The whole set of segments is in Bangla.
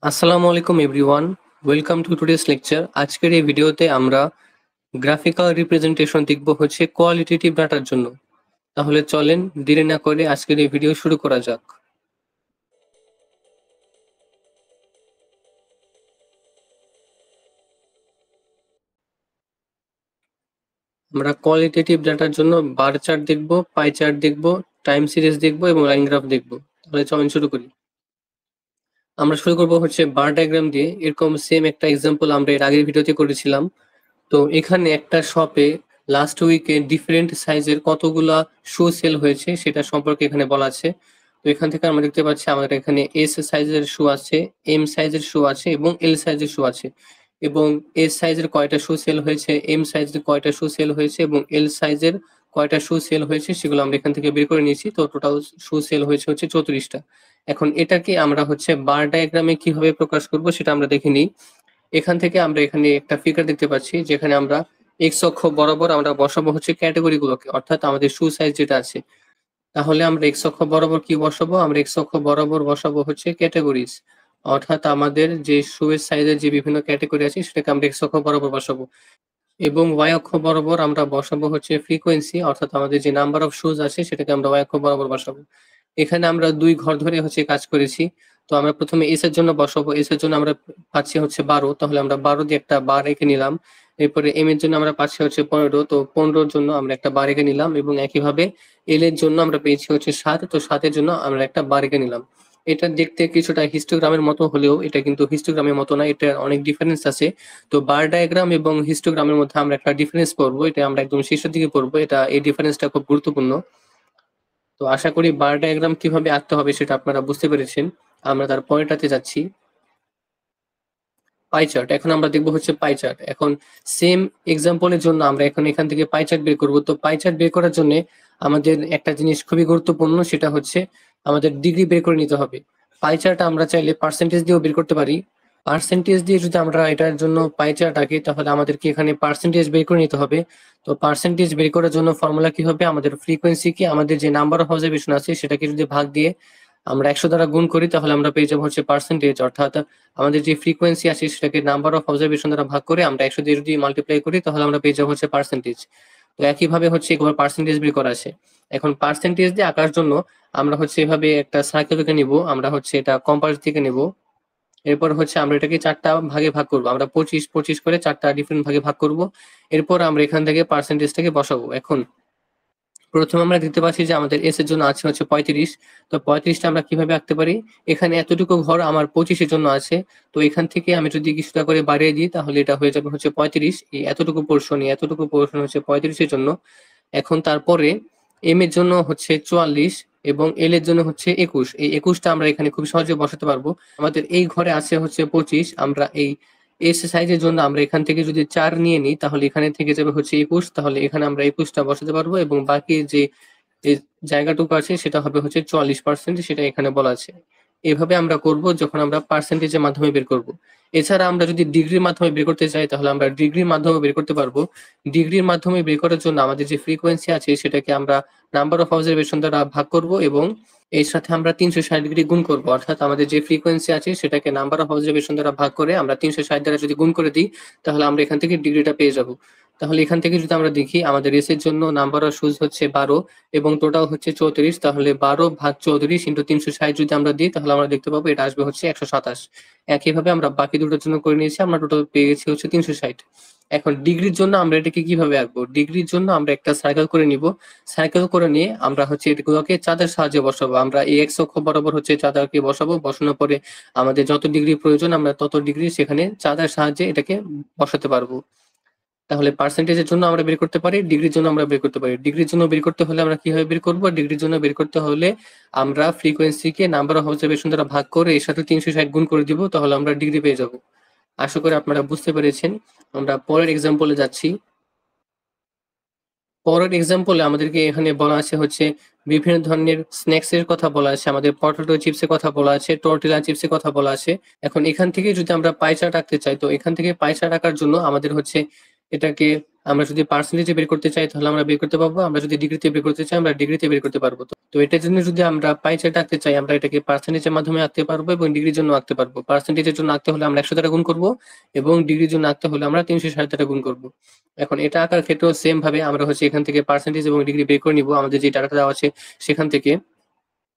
আসসালামু আলাইকুম everyone, welcome to today's lecture. আজকের এই ভিডিওতে আমরা গ্রাফিক্যাল রিপ্রেজেন্টেশন দেখব হচ্ছে কোয়ালিটেটিভ ডাটার জন্য। তাহলে চলেন দেরি না করে আজকের এই ভিডিও শুরু করা যাক। আমরা কোয়ালিটেটিভ ডাটার জন্য বার চার্ট দেখব, পাই চার্ট দেখব, টাইম সিরিজ দেখব এবং লাইন গ্রাফ দেখব। তাহলে চলেন শুরু করি। আমরা শুরু করব হচ্ছে বার ডায়াগ্রাম দিয়ে। এরকম সেম একটা এক্সাম্পল আমরা এর আগের ভিডিওতে করেছিলাম। তো এখানে একটা শপে লাস্ট উইকে ডিফারেন্ট সাইজের কতগুলা শু সেল হয়েছে সেটা সম্পর্কে এখানে বলা আছে। তো এখান থেকে আমরা দেখতে পাচ্ছি আমাদের এখানে এস সাইজের শু আছে, এম সাইজের শু আছে এবং এল সাইজের শু আছে। এবং এস সাইজের কয়টা শু সেল হয়েছে, এম সাইজের কয়টা শু সেল হয়েছে এবং এল সাইজের কয়টা শু সেল হয়েছে সেগুলো আমরা এখান থেকে বের করে নিয়েছি। তো টোটাল শু সেল হয়েছে হচ্ছে 34টা। এখন এটাকে আমরা হচ্ছে বার ডায়াগ্রামে কিভাবে প্রকাশ করব সেটা আমরা দেখে নিই। এখান থেকে আমরা এখানে একটা ফিগার দেখতে পাচ্ছি যেখানে আমরা এক্স অক্ষ বরাবর আমরা বসাবো হচ্ছে ক্যাটাগরি গুলোকে, অর্থাৎ আমাদের শু সাইজ যেটা আছে। তাহলে আমরা এক্স অক্ষ বরাবর কি বসাবো, আমরা এক্স অক্ষ বরাবর বসাবো হচ্ছে ক্যাটাগরিজ, অর্থাৎ আমাদের যে শু এর সাইজের যে বিভিন্ন ক্যাটাগরি আছে সেটাকে আমরা এক্স অক্ষ বরাবর বসাবো। এবং ওয়াই অক্ষ বরাবর আমরা বসাবো হচ্ছে ফ্রিকোয়েন্সি, অর্থাৎ আমাদের যে নাম্বার অফ শুজ আছে সেটাকে আমরা ওয়াই অক্ষ বরাবর বসাবো। এখানে আমরা দুই ঘর ধরে হচ্ছে কাজ করেছি। তো আমরা প্রথমে এস এর জন্য বসাবো, এস এর জন্য আমরা পাচ্ছি হচ্ছে 12, তাহলে আমরা 12 দিয়ে একটা বার রেখে নিলাম। এরপরে এম এর জন্য আমরা পাচ্ছি হচ্ছে 15, তো 15-র জন্য আমরা একটা বার রেখে নিলাম। এবং একইভাবে এল এর জন্য আমরা পেয়েছি হচ্ছে 7, তো 7-এর জন্য আমরা একটা বার রেখে নিলাম। এটা দেখতে কিছুটা হিস্টোগ্রামের মতো হলেও এটা কিন্তু হিস্টোগ্রামের মতো না, এটা অনেক ডিফারেন্স আছে। তো বার ডায়াগ্রাম এবং হিস্টোগ্রামের মধ্যে আমরা একটা ডিফারেন্স পড়বো, এটা আমরা একদম শেষের দিকে পড়বো। এই ডিফারেন্সটা খুব গুরুত্বপূর্ণ। তো আশা করি বার ডায়াগ্রাম কিভাবে আঁকতে হবে সেটা আপনারা বুঝতে পেরেছেন। আমরা তার পরেরটাতে যাচ্ছি, পাই চার্ট। এখন আমরা দেখবো হচ্ছে পাই চার্ট। এখন সেম এক্সাম্পলের জন্য আমরা এখান থেকে পাই চার্ট বের করবো। তো পাই চার্ট বের করার জন্য আমাদের একটা জিনিস খুবই গুরুত্বপূর্ণ, সেটা হচ্ছে আমাদের ডিগ্রি বের করে নিতে হবে। পাই চার্ট আমরা চাইলে পার্সেন্টেজ দিয়েও বের করতে পারি। পার্সেন্টেজ দিয়ে যদি আমরা এটার জন্য পাই চার্ট আঁকি তাহলে আমাদেরকে এখানে পার্সেন্টেজ বের করে নিতে হবে। তো পার্সেন্টেজ বের করার জন্য ফর্মুলা কি হবে, আমাদের ফ্রিকোয়েন্সিকে আমাদের যে নাম্বার অফ অবজারভেশন আছে সেটাকে যদি ভাগ দিয়ে আমরা 100 দ্বারা গুণ করি তাহলে আমরা পেয়ে যাবো হচ্ছে পার্সেন্টেজ, অর্থাৎ আমাদের যে ফ্রিকোয়েন্সি আছে সেটাকে নাম্বার অফ অবজারভেশন দ্বারা ভাগ করে আমরা 100 দিয়ে যদি মাল্টিপ্লাই করি তাহলে আমরা পেয়ে যাবো হচ্ছে পার্সেন্টেজ। তো একইভাবে হচ্ছে এবার পার্সেন্টেজ বের করা আছে। এখন পার্সেন্টেজ দিয়ে আঁকার জন্য আমরা হচ্ছে এভাবে একটা সার্কেলকে নিব, আমরা হচ্ছে এটা কম্পাস থেকে নেব। এরপর হচ্ছে আমরা এটাকে 4টা ভাগে ভাগ করব, আমরা 25 করে 4টা ডিফারেন্ট ভাগে ভাগ করব। এরপর আমরা এখান থেকে পার্সেন্টেজটাকে বসাবো। এখন প্রথমে আমরা দেখতে পাচ্ছি যে আমাদের এস এর জন্য আছে হচ্ছে 35। তো 35টা আমরা কিভাবে আঁকতে পারি, এখানে এতটুকু ঘর আমার 25-এর জন্য আছে। তো এখান থেকে আমি যদি কিছুটা করে বাড়িয়ে দিই তাহলে এটা হয়ে যাবে হচ্ছে 35। এই এতটুকু পোর্শন হচ্ছে 35-এর জন্য। এখন তারপরে এম এর জন্য হচ্ছে 44 এবং এল এর জন্য হচ্ছে 21। এই 21টা আমরা এখানে খুব সহজে বসাতে পারবো। আমাদের এই ঘরে আছে হচ্ছে 25, আমরা এই এস সাইজের জন্য আমরা এখান থেকে যদি 4 নিয়ে নিই তাহলে এখানে থেকে যাবে হচ্ছে 21, তাহলে এখানে আমরা 21টা বসাতে পারবো এবং বাকি যে এই জায়গাটুকু আছে সেটা হবে হচ্ছে 44%, সেটা এখানে বলা আছে। এভাবে আমরা করব যখন আমরা পার্সেন্টেজের মাধ্যমে বের করব। এছাড়া আমরা যদি ডিগ্রির মাধ্যমে বের করতে চাই তাহলে আমরা ডিগ্রির মাধ্যমে বের করতে পারবো। ডিগ্রির মাধ্যমে বের করার জন্য আমাদের যে ফ্রিকোয়েন্সি আছে সেটাকে আমরা নাম্বার অফ অবজারভেশন দ্বারা ভাগ করব এবং এর সাথে আমরা 360 ডিগ্রি গুণ করব, অর্থাৎ আমাদের যে ফ্রিকোয়েন্সি আছে সেটাকে নাম্বার অফ অবজারভেশন দ্বারা ভাগ করে আমরা 360 দ্বারা যদি গুণ করে দিই তাহলে আমরা এখান থেকে ডিগ্রিটা পেয়ে যাব। তাহলে এখান থেকে যদি আমরা দেখি আমাদের এস এর জন্য নাম্বার অফ শুজ হচ্ছে 12 এবং টোটাল হচ্ছে 34, তাহলে 12 ভাগ 34 ইন্টু 360 যদি আমরা দিই তাহলে আমরা দেখতে পাবো এটা আসবে হচ্ছে 127। একইভাবে আমরা বাকি দুটোর জন্য করে নিয়েছি, আমরা টোটাল পেয়ে গেছি হচ্ছে 360। এখন ডিগ্রির জন্য আমরা এটাকে কিভাবে আঁকবো, ডিগ্রির জন্য আমরা একটা সার্কেল করে নিব। সার্কেল করে নিয়ে আমরা হচ্ছে এগুলোকে চাঁদের সাহায্যে বসাবো। আমরা এই এক্স অক্ষ বরাবর হচ্ছে চাঁদাকে বসাবো, বসানোর পরে আমাদের যত ডিগ্রি প্রয়োজন আমরা তত ডিগ্রি সেখানে চাঁদের সাহায্যে এটাকে বসাতে পারবো। তাহলে পার্সেন্টেজের জন্য আমরা বের করতে পারি, ডিগ্রির জন্য আমরা বের করতে পারি। ডিগ্রির জন্য বের করতে হলে আমরা কিভাবে বের করবো, ডিগ্রির জন্য বের করতে হলে আমরা ফ্রিকোয়েন্সিকে নাম্বার অফ অবজারভেশন দ্বারা ভাগ করে এর সাথে 360 গুণ করে দিব, তাহলে আমরা ডিগ্রি পেয়ে যাব। আশা করি আপনারা বুঝতে পেরেছেন। আমরা পরের এক্সাম্পলে যাচ্ছি। পরের এক্সাম্পলে আমাদেরকে এখানে বলা আছে হচ্ছে বিভিন্ন ধরনের স্ন্যাক্স এর কথা বলা আছে, আমাদের পটেটো চিপসের কথা বলা আছে, টর্টিলা চিপসের কথা বলা আছে। এখন এখান থেকে যদি আমরা পাই চার্ট আঁকতে চাই তো এখান থেকে পাই চার্ট আঁকার জন্য আমাদের হচ্ছে এটাকে আমরা যদি পার্সেন্টেজে বের করতে চাই তাহলে আমরা বের করতে পারবো, আমরা যদি ডিগ্রিতে বের করতে চাই আমরা ডিগ্রিতে বের করতে পারবো। তো এটার জন্য যদি আমরা পাই চার্ট আঁকতে চাই আমরা এটাকে পার্সেন্টেজের মাধ্যমে আঁকতে পারবো এবং ডিগ্রির জন্য আঁকতে পারবো। পার্সেন্টেজের জন্য আঁকতে হলে আমরা 100 দ্বারা গুণ করবো এবং ডিগ্রির জন্য আঁকতে হলে আমরা 360 দ্বারা গুণ করবো। এখন এটা আঁকার ক্ষেত্রেও সেম ভাবে আমরা এখান থেকে পার্সেন্টেজ এবং ডিগ্রি বের করে নিব আমাদের যে ডাটাটা দেওয়া আছে সেখান থেকে।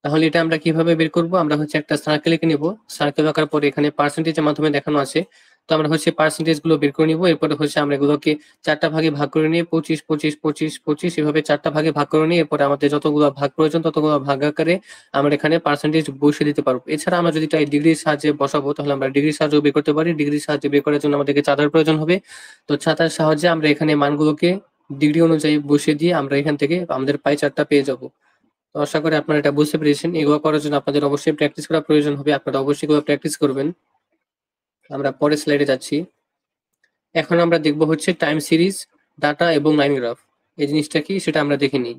তাহলে এটা আমরা কিভাবে বের করব, আমরা একটা সার্কেল এঁকে নেব। সার্কেল আঁকার পরে এখানে পার্সেন্টেজের মাধ্যমে দেখানো আছে, তো আমরা পার্সেন্টেজ গুলো বের করে নিব। এরপরে আমরা এগুলোকে 4টা ভাগে ভাগ করে নিয়ে 25 25 25 25 এভাবে 4টা ভাগে ভাগ করে নিয়ে এরপরে আমাদের যতগুলো ভাগ প্রয়োজন ততগুলো ভাগ আকারে আমরা এখানে পার্সেন্টেজ বসিয়ে দিতে পারবো। এছাড়া আমরা যদি চাই ডিগ্রির সাহায্যে বসাবো তাহলে আমরা ডিগ্রির সাহায্যে বের করতে পারি। ডিগ্রির সাহায্যে বের করার জন্য আমাদেরকে চাঁদার প্রয়োজন হবে। তো চাঁদার সাহায্যে আমরা এখানে মানগুলোকে ডিগ্রি অনুযায়ী বসিয়ে দিয়ে আমরা এখান থেকে আমাদের পাই চার্টটা পেয়ে যাব। তো আশা করি আপনারা এটা বুঝতে পেরেছেন। এগুলো করার জন্য আপনাদের অবশ্যই প্র্যাকটিস করা প্রয়োজন হবে, আপনারা অবশ্যই এগুলো প্র্যাকটিস করবেন। আমরা পরের স্লাইডে যাচ্ছি। এখন আমরা দেখব টাইম সিরিজ, ডাটা এবং লাইন গ্রাফ। এই জিনিসটা কি সেটা আমরা দেখে নিই।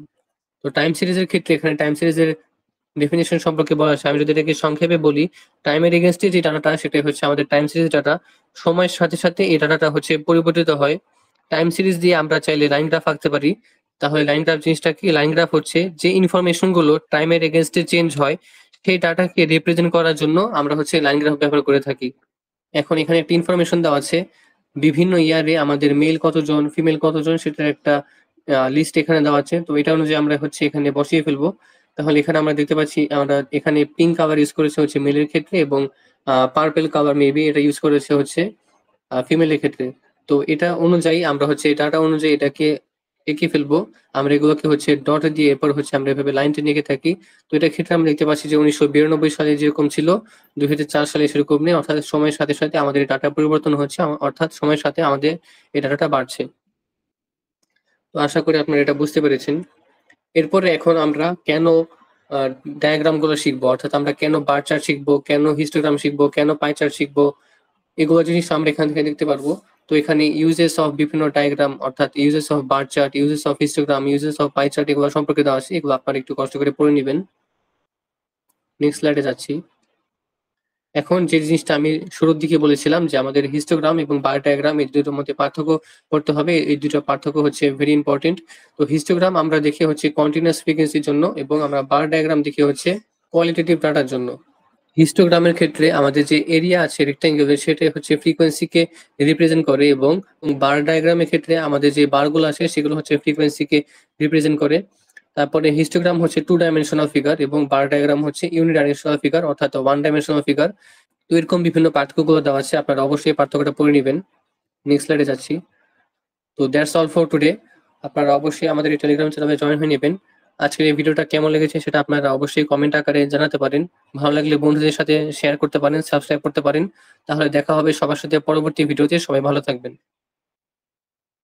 তো টাইম সিরিজের ক্ষেত্রে এখানে টাইম সিরিজের ডেফিনেশন সম্পর্কে বলা আছে। আমি যদি এটাকে সংক্ষেপে বলি, টাইমের এগেইনস্টে যে ডাটাটা সেটাই আমাদের টাইম সিরিজ ডাটা। সময়ের সাথে সাথে এই ডাটাটা পরিবর্তিত হয়। টাইম সিরিজ দিয়ে আমরা চাইলে লাইন গ্রাফ আঁকতে পারি। তাহলে লাইন গ্রাফ জিনিসটা কি, লাইন গ্রাফ যে ইনফরমেশন গুলো টাইমের এগেইনস্টে চেঞ্জ হয় সেই ডাটাকে রিপ্রেজেন্ট করার জন্য আমরা লাইন গ্রাফ ব্যবহার করে থাকি। এখন এখানে একটা ইনফরমেশন দেওয়া আছে, বিভিন্ন ইয়ারে আমাদের মেল কতজন ফিমেল কতজন সেটার একটা লিস্ট এখানে দেওয়া আছে। তো এটা অনুযায়ী আমরা এখানে বসিয়ে ফেলবো। তাহলে এখানে আমরা দেখতে পাচ্ছি আমরা এখানে পিঙ্ক কাভার ইউজ করেছে মেলের ক্ষেত্রে এবং পার্পল কাভার মেবি এটা ইউজ করেছে ফিমেলের ক্ষেত্রে। তো এটা অনুযায়ী আমরা ডাটা অনুযায়ী এটাকে এঁকে ফেলবো। আমরা এগুলোকে ডট দিয়ে এরপর আমরা এভাবে লাইন টেনে এঁকে থাকি। তো এটার ক্ষেত্রে আমরা দেখতে পাচ্ছি যে 1992 সালে যেরকম ছিল 2004 সালে সেরকম নেই, অর্থাৎ সময়ের সাথে সাথে আমাদের ডাটা পরিবর্তন হচ্ছে, অর্থাৎ সময়ের সাথে আমাদের এই ডাটাটা বাড়ছে। তো আশা করি আপনারা এটা বুঝতে পেরেছেন। এরপরে এখন আমরা কেন ডায়াগ্রাম গুলো শিখবো, অর্থাৎ আমরা কেন বার চার্ট শিখবো, কেন হিস্টোগ্রাম শিখবো, কেন পাই চার্ট শিখবো, এগুলো জিনিস আমরা এখান থেকে দেখতে পারবো। তো এখানে ইউজেস অফ বিভিন্ন ডায়াগ্রাম, অর্থাৎ uses of bar chart, uses of histogram, uses of pie chart এগুলো সম্পর্কে দেওয়া আছে। এগুলো আপনারা একটু কষ্ট করে পড়ে নেবেন। নেক্সট স্লাইডে যাচ্ছি। এখন যে জিনিসটা আমি শুরুর দিকে বলেছিলাম যে আমাদের হিস্টোগ্রাম এবং বার ডায়াগ্রাম এই দুটোর মধ্যে পার্থক্য করতে হবে। এই দুটো পার্থক্য ভেরি ইম্পর্টেন্ট। তো হিস্টোগ্রাম আমরা দেখি কন্টিনিউয়াস ফ্রিকোয়েন্সির জন্য এবং আমরা বার ডায়াগ্রাম দেখি কোয়ালিটেটিভ ডাটার জন্য। হিস্টোগ্রামের ক্ষেত্রে আমাদের যে এরিয়া আছে রেক্ট্যাঙ্গুলার সেটা ফ্রিকোয়েন্সিকে রিপ্রেজেন্ট করে এবং বার ডায়াগ্রামের ক্ষেত্রে আমাদের যে বারগুলো আছে সেগুলো ফ্রিকোয়েন্সিকে রিপ্রেজেন্ট করে। তারপরে হিস্টোগ্রাম 2 ডাইমেনশনাল ফিগার এবং বার ডায়াগ্রাম ইউনিডাইমেনশনাল ফিগার, অর্থাৎ 1 ডাইমেনশনাল ফিগার। তো এরকম বিভিন্ন পার্থক্যগুলো দেওয়া আছে, আপনারা অবশ্যই পার্থক্যটা পড়ে নেবেন। নেক্সট স্লাইডে যাচ্ছি। তো দ্যাটস অল ফর টুডে। আপনারা অবশ্যই আমাদের এই টেলিগ্রাম চ্যানেলে জয়েন হয়ে নেবেন। আজকের এই ভিডিওটা কেমন লেগেছে সেটা আপনারা অবশ্যই কমেন্ট আকারে জানাতে পারেন। ভালো লাগলে বন্ধুদের সাথে শেয়ার করতে পারেন, সাবস্ক্রাইব করতে পারেন। তাহলে দেখা হবে সবার সাথে পরবর্তী ভিডিওতে। সবাই ভালো থাকবেন।